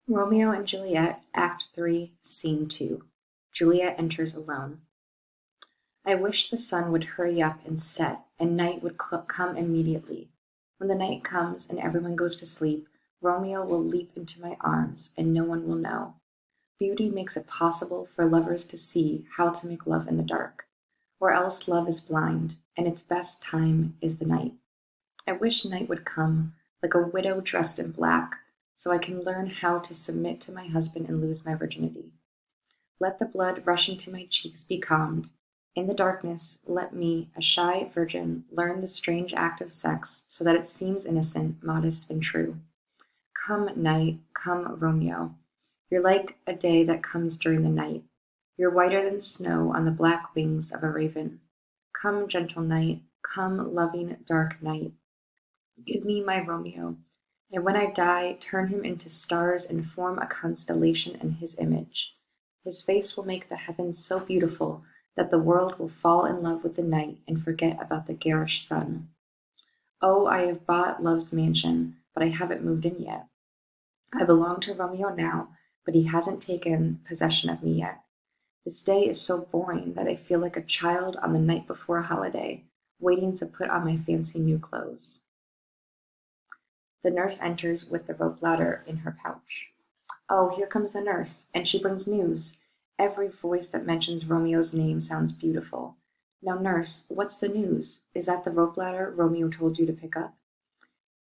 Romeo and Juliet, Act 3, Scene 2. Juliet enters alone. I wish the sun would hurry up and set, and night would come immediately. When the night comes and everyone goes to sleep, Romeo will leap into my arms, and no one will know. Beauty makes it possible for lovers to see how to make love in the dark, or else love is blind, and its best time is the night. I wish night would come, like a widow dressed in black, so I can learn how to submit to my husband and lose my virginity. Let the blood rushing to my cheeks be calmed. In the darkness, let me, a shy virgin, learn the strange act of sex so that it seems innocent, modest, and true. Come, night, come, Romeo. You're like a day that comes during the night. You're whiter than snow on the black wings of a raven. Come, gentle night, come, loving, dark night. Give me my Romeo, and when I die, turn him into stars and form a constellation in his image. His face will make the heavens so beautiful that the world will fall in love with the night and forget about the garish sun. Oh, I have bought love's mansion, but I haven't moved in yet. I belong to Romeo now, but he hasn't taken possession of me yet. This day is so boring that I feel like a child on the night before a holiday, waiting to put on my fancy new clothes. The nurse enters with the rope ladder in her pouch. Oh, here comes the nurse, and she brings news. Every voice that mentions Romeo's name sounds beautiful. Now, nurse, what's the news? Is that the rope ladder Romeo told you to pick up?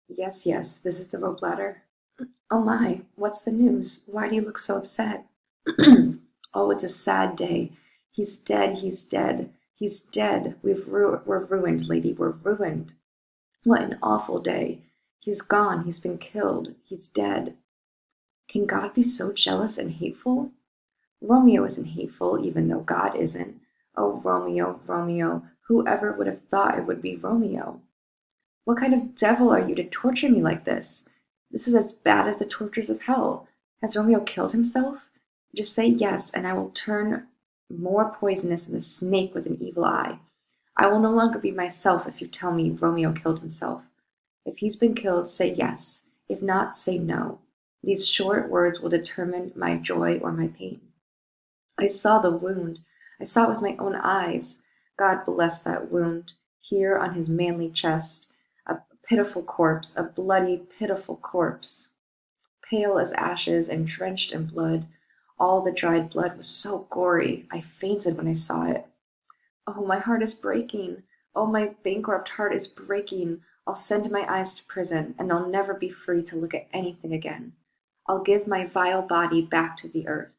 Yes, yes, this is the rope ladder. Oh my, what's the news? Why do you look so upset? Oh, it's a sad day. He's dead, he's dead, he's dead. We're ruined, lady, we're ruined. What an awful day. He's gone, he's been killed, he's dead. Can God be so jealous and hateful? Romeo isn't hateful, even though God isn't. Oh, Romeo, Romeo, whoever would have thought it would be Romeo? What kind of devil are you to torture me like this? This is as bad as the tortures of hell. Has Romeo killed himself? Just say yes, and I will turn more poisonous than the snake with an evil eye. I will no longer be myself if you tell me Romeo killed himself. If he's been killed, say yes. If not, say no. These short words will determine my joy or my pain. I saw the wound. I saw it with my own eyes. God bless that wound. Here on his manly chest, a pitiful corpse, a bloody, pitiful corpse. Pale as ashes and drenched in blood. All the dried blood was so gory. I fainted when I saw it. Oh, my heart is breaking. Oh, my bankrupt heart is breaking. I'll send my eyes to prison, and they'll never be free to look at anything again. I'll give my vile body back to the earth.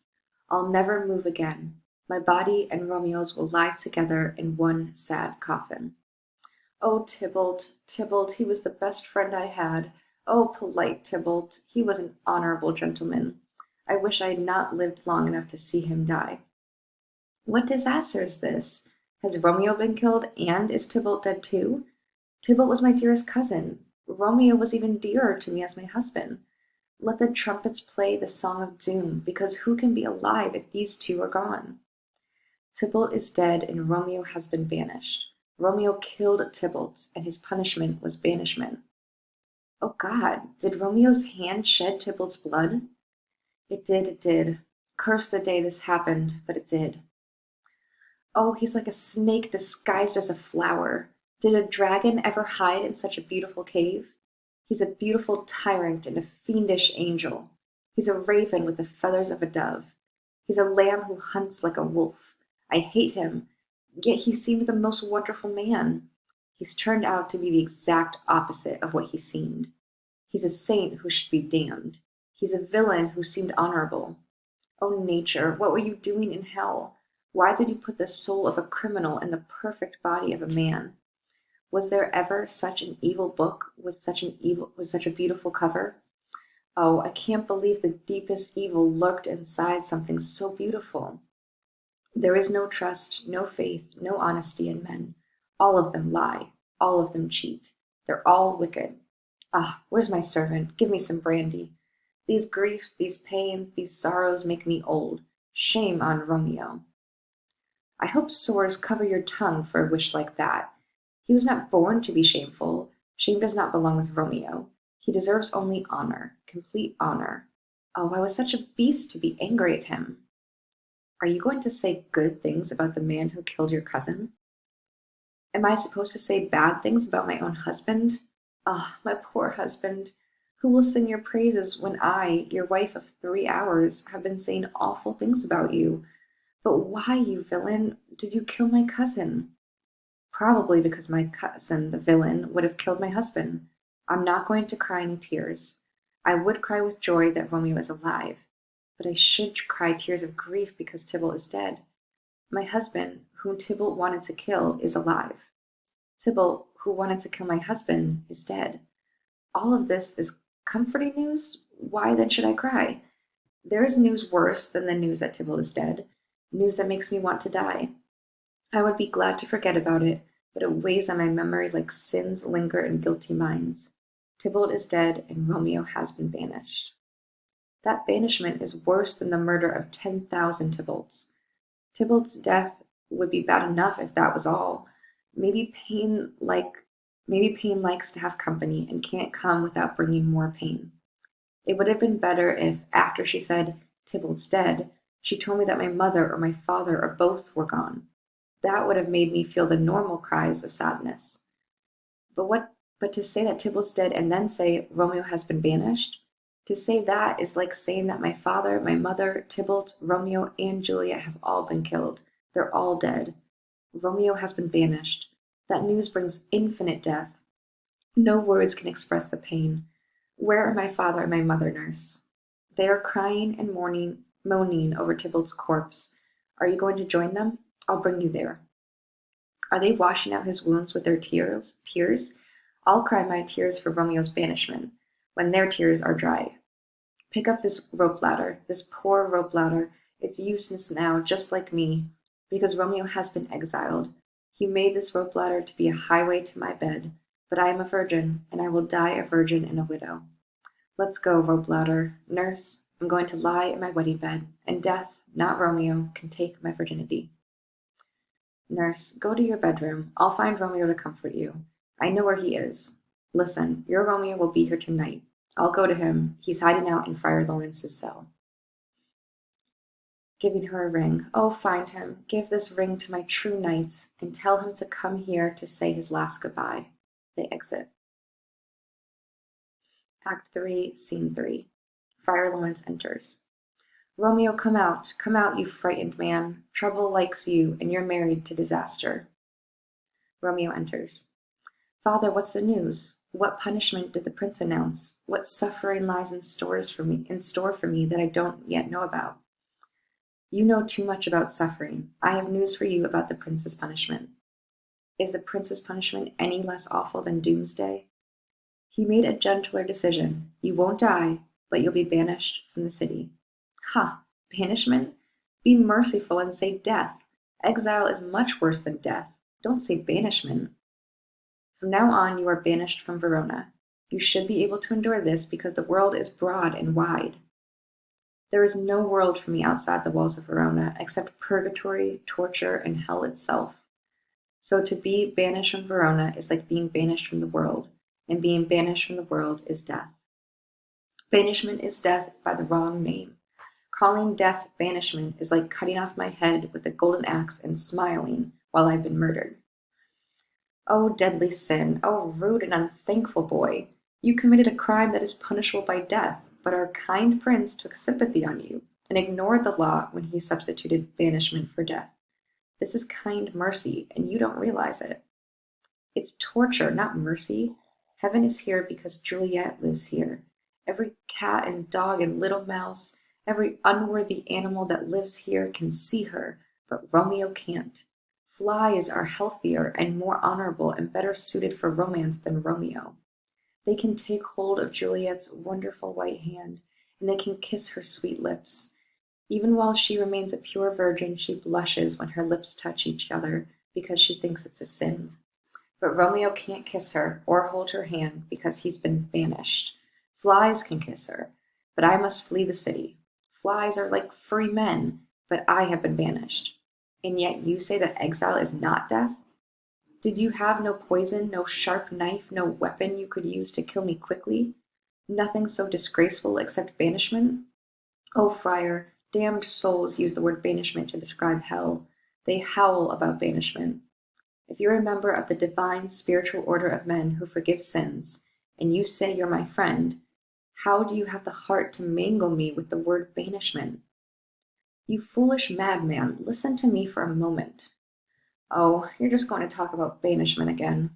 I'll never move again. My body and Romeo's will lie together in one sad coffin. Oh, Tybalt, Tybalt, he was the best friend I had. Oh, polite Tybalt, he was an honorable gentleman. I wish I had not lived long enough to see him die. What disaster is this? Has Romeo been killed, and is Tybalt dead too? Tybalt was my dearest cousin. Romeo was even dearer to me as my husband. Let the trumpets play the song of doom, because who can be alive if these two are gone? Tybalt is dead, and Romeo has been banished. Romeo killed Tybalt, and his punishment was banishment. Oh God, did Romeo's hand shed Tybalt's blood? It did, it did. Curse the day this happened, but it did. Oh, he's like a snake disguised as a flower. Did a dragon ever hide in such a beautiful cave? He's a beautiful tyrant and a fiendish angel. He's a raven with the feathers of a dove. He's a lamb who hunts like a wolf. I hate him, yet he seems the most wonderful man. He's turned out to be the exact opposite of what he seemed. He's a saint who should be damned. He's a villain who seemed honorable. Oh, nature, what were you doing in hell? Why did you put the soul of a criminal in the perfect body of a man? Was there ever such an evil book with such a beautiful cover? Oh, I can't believe the deepest evil lurked inside something so beautiful. There is no trust, no faith, no honesty in men. All of them lie, all of them cheat. They're all wicked. Ah, where's my servant? Give me some brandy. These griefs, these pains, these sorrows make me old. Shame on Romeo. I hope sores cover your tongue for a wish like that. He was not born to be shameful. Shame does not belong with Romeo. He deserves only honor, complete honor. Oh, I was such a beast to be angry at him. Are you going to say good things about the man who killed your cousin? Am I supposed to say bad things about my own husband? Ah, my poor husband. Who will sing your praises when I, your wife of 3 hours, have been saying awful things about you? But why, you villain, did you kill my cousin? Probably because my cousin, the villain, would have killed my husband. I'm not going to cry any tears. I would cry with joy that Romeo is alive, but I should cry tears of grief because Tybalt is dead. My husband, whom Tybalt wanted to kill, is alive. Tybalt, who wanted to kill my husband, is dead. All of this is comforting news? Why then should I cry? There is news worse than the news that Tybalt is dead, news that makes me want to die. I would be glad to forget about it, but it weighs on my memory like sins linger in guilty minds. Tybalt is dead, and Romeo has been banished. That banishment is worse than the murder of 10,000 Tybalts. Tybalt's death would be bad enough if that was all. Maybe pain like maybe pain likes to have company and can't come without bringing more pain. It would have been better if, after she said, Tybalt's dead, she told me that my mother or my father or both were gone. That would have made me feel the normal cries of sadness. But to say that Tybalt's dead and then say Romeo has been banished? To say that is like saying that my father, my mother, Tybalt, Romeo, and Juliet have all been killed. They're all dead. Romeo has been banished. That news brings infinite death. No words can express the pain. Where are my father and my mother, nurse? They are crying and moaning over Tybalt's corpse. Are you going to join them? I'll bring you there. Are they washing out his wounds with their tears? Tears? I'll cry my tears for Romeo's banishment, when their tears are dry. Pick up this rope ladder, this poor rope ladder. It's useless now, just like me, because Romeo has been exiled. He made this rope ladder to be a highway to my bed, but I am a virgin, and I will die a virgin and a widow. Let's go, rope ladder. Nurse, I'm going to lie in my wedding bed, and death, not Romeo, can take my virginity. Nurse, go to your bedroom. I'll find Romeo to comfort you. I know where he is. Listen, your Romeo will be here tonight. I'll go to him. He's hiding out in Friar Lawrence's cell. Giving her a ring. Oh, find him. Give this ring to my true knight, and tell him to come here to say his last goodbye. They exit. Act 3, Scene 3. Friar Lawrence enters. Romeo, come out, you frightened man. Trouble likes you, and you're married to disaster. Romeo enters. Father, what's the news? What punishment did the prince announce? What suffering lies in store for me that I don't yet know about? You know too much about suffering. I have news for you about the prince's punishment. Is the prince's punishment any less awful than doomsday? He made a gentler decision. You won't die, but you'll be banished from the city. Ha! Banishment? Be merciful and say death. Exile is much worse than death. Don't say banishment. From now on you are banished from Verona. You should be able to endure this because the world is broad and wide. There is no world for me outside the walls of Verona except purgatory, torture, and hell itself. So to be banished from Verona is like being banished from the world, and being banished from the world is death. Banishment is death by the wrong name. Calling death banishment is like cutting off my head with a golden axe and smiling while I've been murdered. Oh, deadly sin! Oh, rude and unthankful boy! You committed a crime that is punishable by death, but our kind prince took sympathy on you and ignored the law when he substituted banishment for death. This is kind mercy, and you don't realize it. It's torture, not mercy. Heaven is here because Juliet lives here. Every cat and dog and little mouse, every unworthy animal that lives here can see her, but Romeo can't. Flies are healthier and more honorable and better suited for romance than Romeo. They can take hold of Juliet's wonderful white hand, and they can kiss her sweet lips. Even while she remains a pure virgin, she blushes when her lips touch each other because she thinks it's a sin. But Romeo can't kiss her or hold her hand because he's been banished. Flies can kiss her, but I must flee the city. Flies are like free men, but I have been banished. And yet you say that exile is not death? Did you have no poison, no sharp knife, no weapon you could use to kill me quickly? Nothing so disgraceful except banishment? Oh, friar, damned souls use the word banishment to describe hell. They howl about banishment. If you're a member of the divine spiritual order of men who forgive sins, and you say you're my friend, how do you have the heart to mangle me with the word banishment? You foolish madman, listen to me for a moment. Oh, you're just going to talk about banishment again.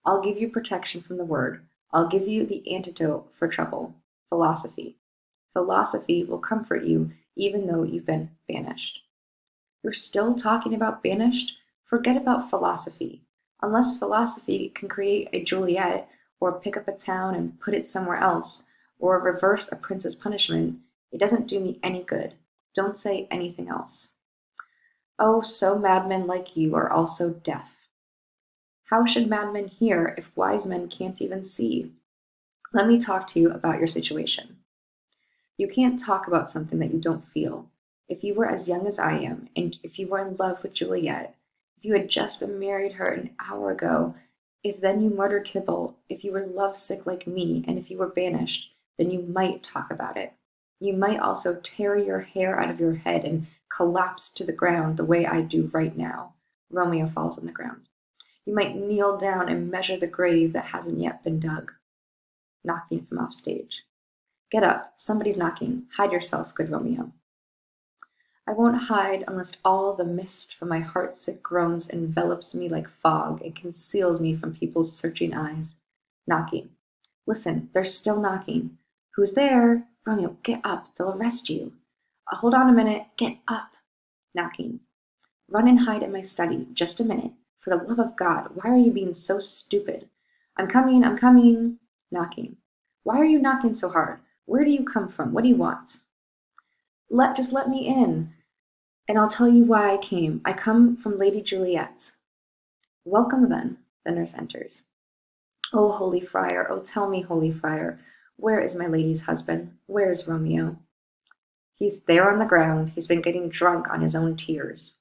I'll give you protection from the word. I'll give you the antidote for trouble, philosophy. Philosophy will comfort you even though you've been banished. You're still talking about banished? Forget about philosophy. Unless philosophy can create a Juliet, or pick up a town and put it somewhere else, or reverse a prince's punishment, it doesn't do me any good. Don't say anything else. Oh, so madmen like you are also deaf. How should madmen hear if wise men can't even see? Let me talk to you about your situation. You can't talk about something that you don't feel. If you were as young as I am, and if you were in love with Juliet, if you had just been married her an hour ago, if then you murdered Tybalt, if you were lovesick like me, and if you were banished, then you might talk about it. You might also tear your hair out of your head and collapse to the ground the way I do right now. Romeo falls on the ground. You might kneel down and measure the grave that hasn't yet been dug. Knocking from off stage. Get up, somebody's knocking. Hide yourself, good Romeo. I won't hide unless all the mist from my heart-sick groans envelops me like fog and conceals me from people's searching eyes. Knocking. Listen, they're still knocking. Who's there? Romeo, get up, they'll arrest you. Hold on a minute, get up. Knocking. Run and hide in my study, just a minute. For the love of God, why are you being so stupid? I'm coming, I'm coming. Knocking. Why are you knocking so hard? Where do you come from? What do you want? Just let me in, and I'll tell you why I came. I come from Lady Juliet. Welcome then, the nurse enters. Oh, holy friar, oh, tell me, holy friar, where is my lady's husband? Where is Romeo? He's there on the ground. He's been getting drunk on his own tears.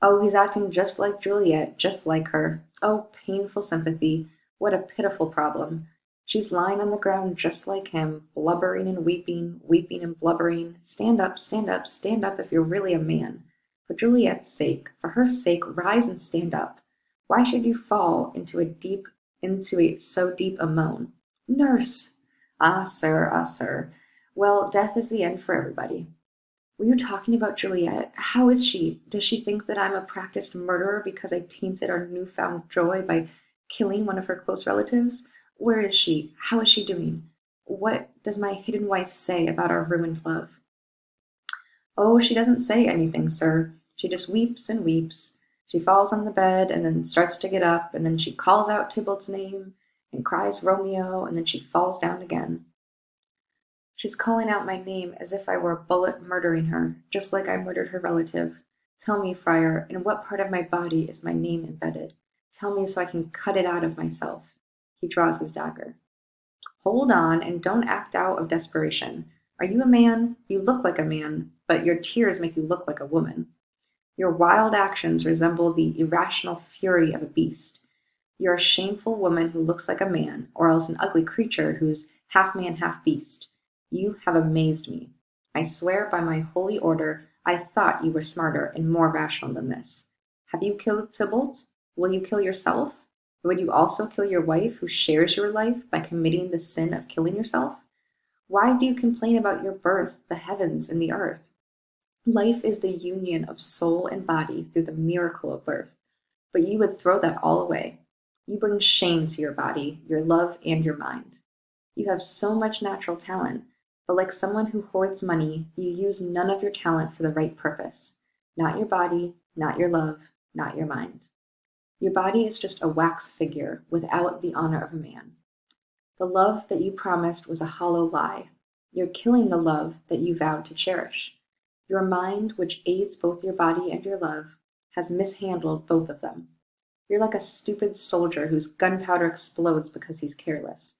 Oh, he's acting just like Juliet, just like her. Oh, painful sympathy. What a pitiful problem. She's lying on the ground just like him, blubbering and weeping, weeping and blubbering. Stand up, stand up, stand up if you're really a man. For Juliet's sake, for her sake, rise and stand up. Why should you fall into so deep a moan? Nurse! Ah, sir, ah, sir. Well, death is the end for everybody. Were you talking about Juliet? How is she? Does she think that I'm a practiced murderer because I tainted our newfound joy by killing one of her close relatives? Where is she? How is she doing? What does my hidden wife say about our ruined love? Oh, she doesn't say anything, sir. She just weeps and weeps. She falls on the bed and then starts to get up, and then she calls out Tybalt's name and cries Romeo, and then she falls down again. She's calling out my name as if I were a bullet murdering her, just like I murdered her relative. Tell me, friar, in what part of my body is my name embedded? Tell me so I can cut it out of myself. He draws his dagger. Hold on, and don't act out of desperation. Are you a man? You look like a man, but your tears make you look like a woman. Your wild actions resemble the irrational fury of a beast. You're a shameful woman who looks like a man, or else an ugly creature who's half man, half beast. You have amazed me. I swear by my holy order, I thought you were smarter and more rational than this. Have you killed Tybalt? Will you kill yourself? Would you also kill your wife who shares your life by committing the sin of killing yourself? Why do you complain about your birth, the heavens, and the earth? Life is the union of soul and body through the miracle of birth, but you would throw that all away. You bring shame to your body, your love, and your mind. You have so much natural talent, but like someone who hoards money, you use none of your talent for the right purpose. Not your body, not your love, not your mind. Your body is just a wax figure without the honor of a man. The love that you promised was a hollow lie. You're killing the love that you vowed to cherish. Your mind, which aids both your body and your love, has mishandled both of them. You're like a stupid soldier whose gunpowder explodes because he's careless.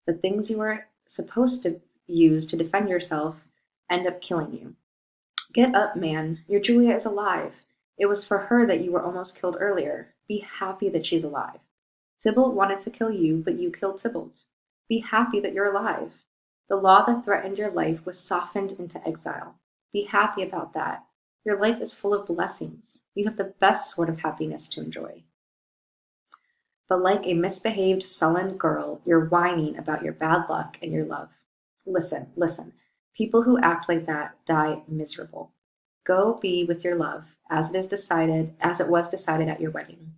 The things you were supposed to use to defend yourself end up killing you. Get up, man. Your Julia is alive. It was for her that you were almost killed earlier. Be happy that she's alive. Tybalt wanted to kill you, but you killed Tybalt. Be happy that you're alive. The law that threatened your life was softened into exile. Be happy about that. Your life is full of blessings. You have the best sort of happiness to enjoy. But like a misbehaved, sullen girl, you're whining about your bad luck and your love. Listen, listen. People who act like that die miserable. Go be with your love, as it was decided at your wedding.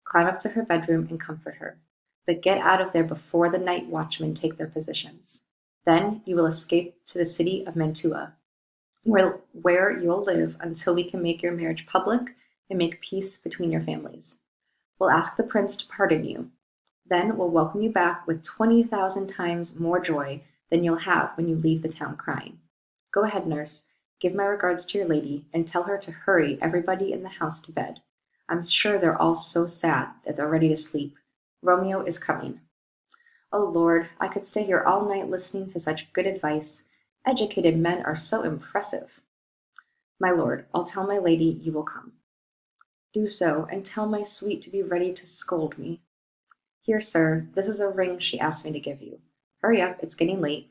Climb up to her bedroom and comfort her. But get out of there before the night watchmen take their positions. Then you will escape to the city of Mantua, where you'll live until we can make your marriage public and make peace between your families. We'll ask the prince to pardon you. Then we'll welcome you back with 20,000 times more joy than you'll have when you leave the town crying. Go ahead, nurse. Give my regards to your lady and tell her to hurry everybody in the house to bed. I'm sure they're all so sad that they're ready to sleep. Romeo is coming. Oh Lord, I could stay here all night listening to such good advice. Educated men are so impressive. My lord, I'll tell my lady you will come. Do so, and tell my sweet to be ready to scold me. Here, sir, this is a ring she asked me to give you. Hurry up, it's getting late.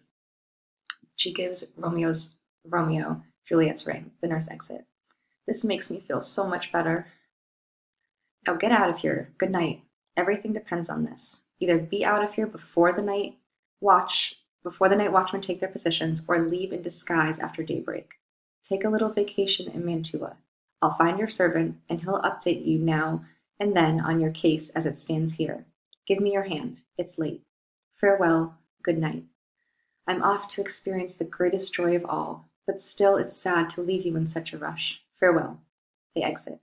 She gives Romeo Juliet's ring. The nurse exit. This makes me feel so much better. Now get out of here. Good night. Everything depends on this. Either be out of here before the night watchmen take their positions, or leave in disguise after daybreak. Take a little vacation in Mantua. I'll find your servant, and he'll update you now and then on your case as it stands here. Give me your hand. It's late. Farewell. Good night. I'm off to experience the greatest joy of all, but still it's sad to leave you in such a rush. Farewell. They exit.